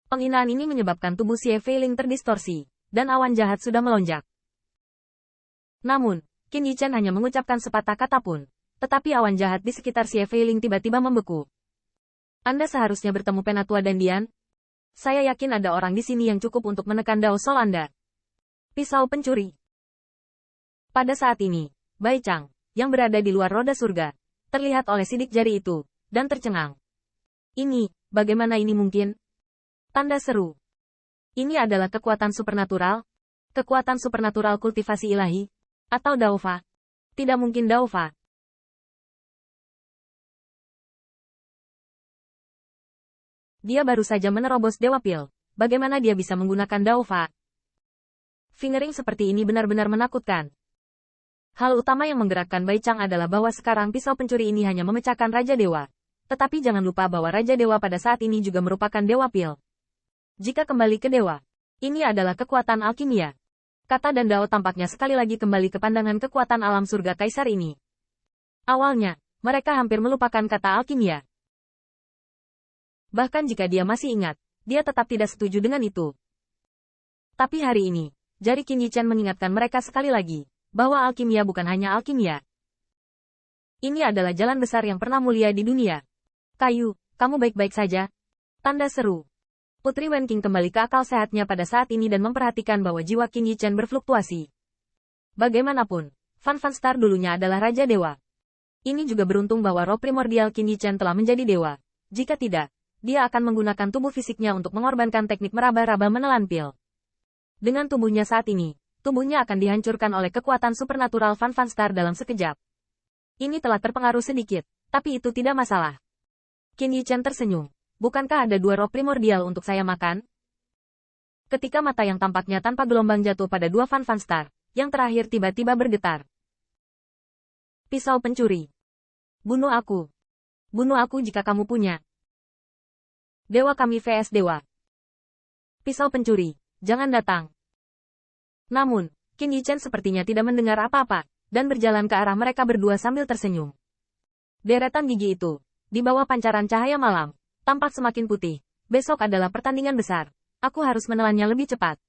Penghinaan ini menyebabkan tubuh Xie Feiling terdistorsi, dan awan jahat sudah melonjak. Namun, Qin Yichen hanya mengucapkan sepatah kata pun, tetapi awan jahat di sekitar Xie Feiling tiba-tiba membeku. Anda seharusnya bertemu Penatua dan Dian. Saya yakin ada orang di sini yang cukup untuk menekan Dao Sol Anda. Pisau pencuri. Pada saat ini, Bai Chang, yang berada di luar roda surga, terlihat oleh sidik jari itu, dan tercengang. Ini, bagaimana ini mungkin? Tanda seru. Ini adalah kekuatan supernatural? Kekuatan supernatural kultivasi ilahi? Atau Daofa? Tidak mungkin Daofa. Dia baru saja menerobos Dewa Pil. Bagaimana dia bisa menggunakan Daofa? Fingering seperti ini benar-benar menakutkan. Hal utama yang menggerakkan Bai Chang adalah bahwa sekarang pisau pencuri ini hanya memecahkan Raja Dewa. Tetapi jangan lupa bahwa Raja Dewa pada saat ini juga merupakan Dewa Pil. Jika kembali ke Dewa, ini adalah kekuatan alkimia. Kata dan Dao tampaknya sekali lagi kembali ke pandangan kekuatan alam surga kaisar ini. Awalnya, mereka hampir melupakan kata alkimia. Bahkan jika dia masih ingat, dia tetap tidak setuju dengan itu. Tapi hari ini, jari Qin Yichen mengingatkan mereka sekali lagi, bahwa alkimia bukan hanya alkimia. Ini adalah jalan besar yang pernah mulia di dunia. Kayu, kamu baik-baik saja? Tanda seru. Putri Wenqing kembali ke akal sehatnya pada saat ini dan memperhatikan bahwa jiwa Qin Yichen berfluktuasi. Bagaimanapun, Fan Fan Star dulunya adalah Raja Dewa. Ini juga beruntung bahwa roh primordial Qin Yichen telah menjadi dewa. Jika tidak, dia akan menggunakan tubuh fisiknya untuk mengorbankan teknik meraba-raba menelan pil. Dengan tubuhnya saat ini, tubuhnya akan dihancurkan oleh kekuatan supernatural Fan Fan Star dalam sekejap. Ini telah terpengaruh sedikit, tapi itu tidak masalah. Qin Yichen tersenyum. Bukankah ada dua roh primordial untuk saya makan? Ketika mata yang tampaknya tanpa gelombang jatuh pada dua Fan Fan Star, yang terakhir tiba-tiba bergetar. Pisau pencuri. Bunuh aku. Bunuh aku jika kamu punya. Dewa kami vs Dewa. Pisau pencuri, jangan datang. Namun, Qin Yichen sepertinya tidak mendengar apa-apa, dan berjalan ke arah mereka berdua sambil tersenyum. Deretan gigi itu, di bawah pancaran cahaya malam, tampak semakin putih. Besok adalah pertandingan besar. Aku harus menelannya lebih cepat.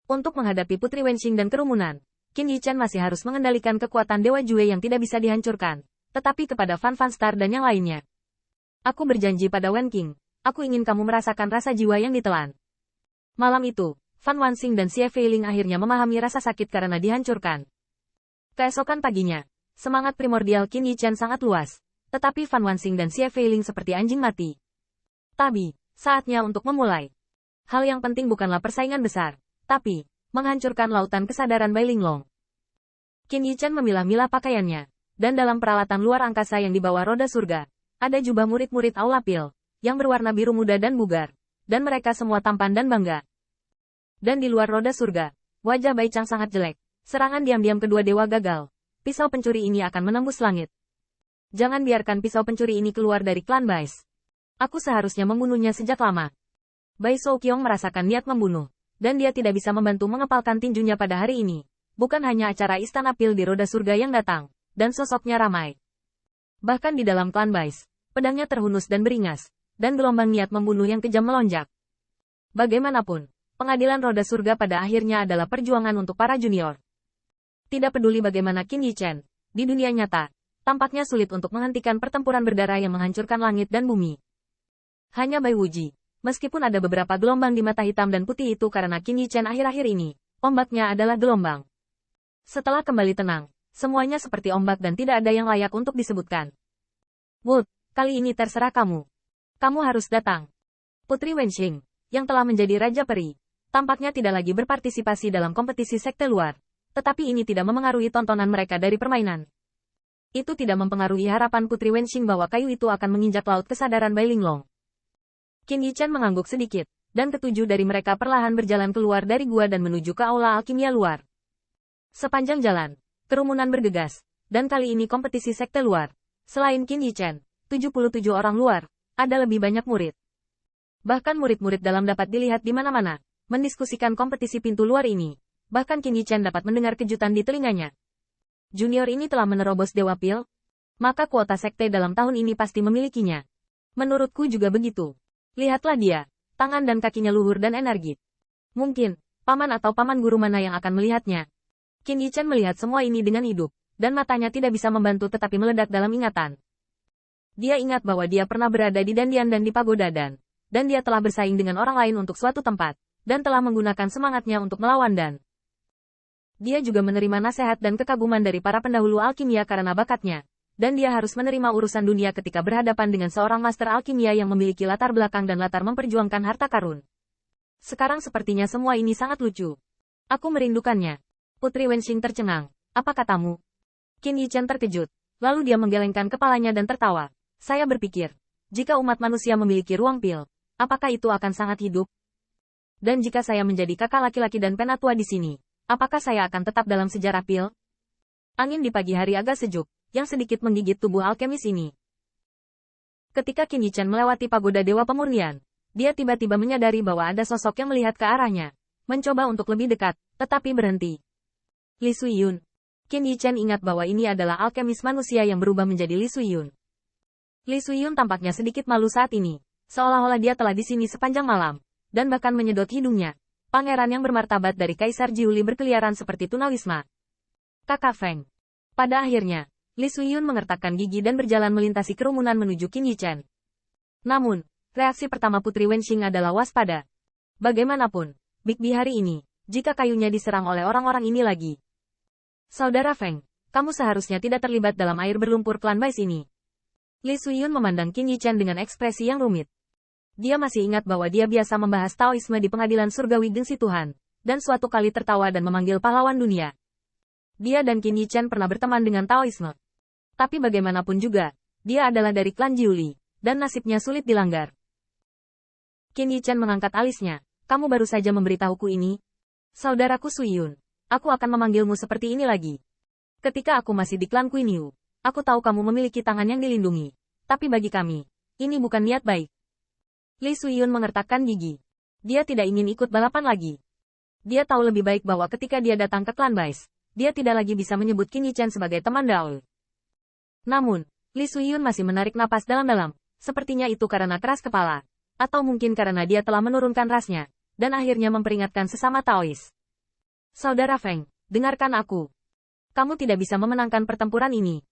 Untuk menghadapi Putri Wenqing dan kerumunan, Qin Yichen masih harus mengendalikan kekuatan Dewa Jue yang tidak bisa dihancurkan. Tetapi kepada Fan Fan Star dan yang lainnya. Aku berjanji pada Wenqing, aku ingin kamu merasakan rasa jiwa yang ditelan. Malam itu, Fan Wanxing dan Xie Feiling akhirnya memahami rasa sakit karena dihancurkan. Keesokan paginya, semangat primordial Qin Yichen sangat luas. Tetapi Fan Wanxing dan Xie Feiling seperti anjing mati. Tapi, saatnya untuk memulai. Hal yang penting bukanlah persaingan besar, tapi, menghancurkan lautan kesadaran Bai Linglong. Qin Yichen memilah-milah pakaiannya, dan dalam peralatan luar angkasa yang dibawa roda surga, ada jubah murid-murid Aula Pil, yang berwarna biru muda dan bugar, dan mereka semua tampan dan bangga. Dan di luar roda surga, wajah Bai Chang sangat jelek, serangan diam-diam kedua dewa gagal, pisau pencuri ini akan menembus langit. Jangan biarkan pisau pencuri ini keluar dari klan Bais. Aku seharusnya membunuhnya sejak lama. Bai Souqiong merasakan niat membunuh, dan dia tidak bisa membantu mengepalkan tinjunya pada hari ini. Bukan hanya acara Istana Pil di roda surga yang datang, dan sosoknya ramai. Bahkan di dalam klan Bais, pedangnya terhunus dan beringas, dan gelombang niat membunuh yang kejam melonjak. Bagaimanapun, pengadilan roda surga pada akhirnya adalah perjuangan untuk para junior. Tidak peduli bagaimana Qin Yichen, di dunia nyata, tampaknya sulit untuk menghentikan pertempuran berdarah yang menghancurkan langit dan bumi. Hanya Bai Wuji, meskipun ada beberapa gelombang di mata hitam dan putih itu karena Qin Yichen akhir-akhir ini, ombaknya adalah gelombang. Setelah kembali tenang, semuanya seperti ombak dan tidak ada yang layak untuk disebutkan. Wood, kali ini terserah kamu. Kamu harus datang. Putri Wenqing, yang telah menjadi Raja Peri, tampaknya tidak lagi berpartisipasi dalam kompetisi sekte luar, tetapi ini tidak memengaruhi tontonan mereka dari permainan. Itu tidak mempengaruhi harapan Putri Wenqing bahwa kayu itu akan menginjak laut kesadaran Bai Linglong. Qin Yichen mengangguk sedikit, dan ketujuh dari mereka perlahan berjalan keluar dari gua dan menuju ke aula alkimia luar. Sepanjang jalan, kerumunan bergegas, dan kali ini kompetisi sekte luar. Selain Qin Yichen, 77 orang luar, ada lebih banyak murid. Bahkan murid-murid dalam dapat dilihat di mana-mana, mendiskusikan kompetisi pintu luar ini. Bahkan Qin Yichen dapat mendengar kejutan di telinganya. Junior ini telah menerobos Dewa Pil? Maka kuota sekte dalam tahun ini pasti memilikinya. Menurutku juga begitu. Lihatlah dia, Tangan dan kakinya luhur dan energik. Mungkin, paman atau paman guru mana yang akan melihatnya. Qin Yichen melihat semua ini dengan hidup, dan matanya tidak bisa membantu tetapi meledak dalam ingatan. Dia ingat bahwa dia pernah berada di Dandian dan di Pagoda dan dia telah bersaing dengan orang lain untuk suatu tempat, dan telah menggunakan semangatnya untuk melawan dan dia juga menerima nasihat dan kekaguman dari para pendahulu alkimia karena bakatnya. Dan dia harus menerima urusan dunia ketika berhadapan dengan seorang master alkimia yang memiliki latar belakang dan latar memperjuangkan harta karun. Sekarang sepertinya semua ini sangat lucu. Aku merindukannya. Putri Wenxing tercengang. Apa katamu? Qin Yichen terkejut. Lalu dia menggelengkan kepalanya dan tertawa. Saya berpikir, jika umat manusia memiliki ruang pil, apakah itu akan sangat hidup? Dan jika saya menjadi kakak laki-laki dan penatua di sini, apakah saya akan tetap dalam sejarah pil? Angin di pagi hari agak sejuk, yang sedikit menggigit tubuh alkemis ini. Ketika Qin Yichen melewati pagoda Dewa Pemurnian, dia tiba-tiba menyadari bahwa ada sosok yang melihat ke arahnya. Mencoba untuk lebih dekat, tetapi berhenti. Li Suiyun. Qin Yichen ingat bahwa ini adalah alkemis manusia yang berubah menjadi Li Suiyun. Li Suiyun tampaknya sedikit malu saat ini, seolah-olah dia telah di sini sepanjang malam, dan bahkan menyedot hidungnya. Pangeran yang bermartabat dari Kaisar Jiuli berkeliaran seperti tunawisma. Kakak Feng. Pada akhirnya, Li Suiyun mengertakkan gigi dan berjalan melintasi kerumunan menuju Qin Yichen. Namun, reaksi pertama Putri Wenxing adalah waspada. Bagaimanapun, Big Bi hari ini, jika kayunya diserang oleh orang-orang ini lagi. Saudara Feng, kamu seharusnya tidak terlibat dalam air berlumpur klan Bais ini. Li Suiyun memandang Qin Yichen dengan ekspresi yang rumit. Dia masih ingat bahwa dia biasa membahas Taoisme di pengadilan surgawi gengsi Tuhan, dan suatu kali tertawa dan memanggil pahlawan dunia. Dia dan Qin Yichen pernah berteman dengan Taoisme. Tapi bagaimanapun juga, dia adalah dari klan Jiuli, dan nasibnya sulit dilanggar. Qin Yichen mengangkat alisnya. Kamu baru saja memberitahuku ini? Saudaraku Suiyun, aku akan memanggilmu seperti ini lagi. Ketika aku masih di klan Queen Yu, aku tahu kamu memiliki tangan yang dilindungi. Tapi bagi kami, ini bukan niat baik. Li Suiyun mengertakkan gigi. Dia tidak ingin ikut balapan lagi. Dia tahu lebih baik bahwa ketika dia datang ke klan Bais, dia tidak lagi bisa menyebut Qin Yichen sebagai teman Daol. Namun, Li Suiyun masih menarik napas dalam-dalam, sepertinya itu karena keras kepala, atau mungkin karena dia telah menurunkan rasnya, dan akhirnya memperingatkan sesama Taois. Saudara Feng, dengarkan aku. Kamu tidak bisa memenangkan pertempuran ini,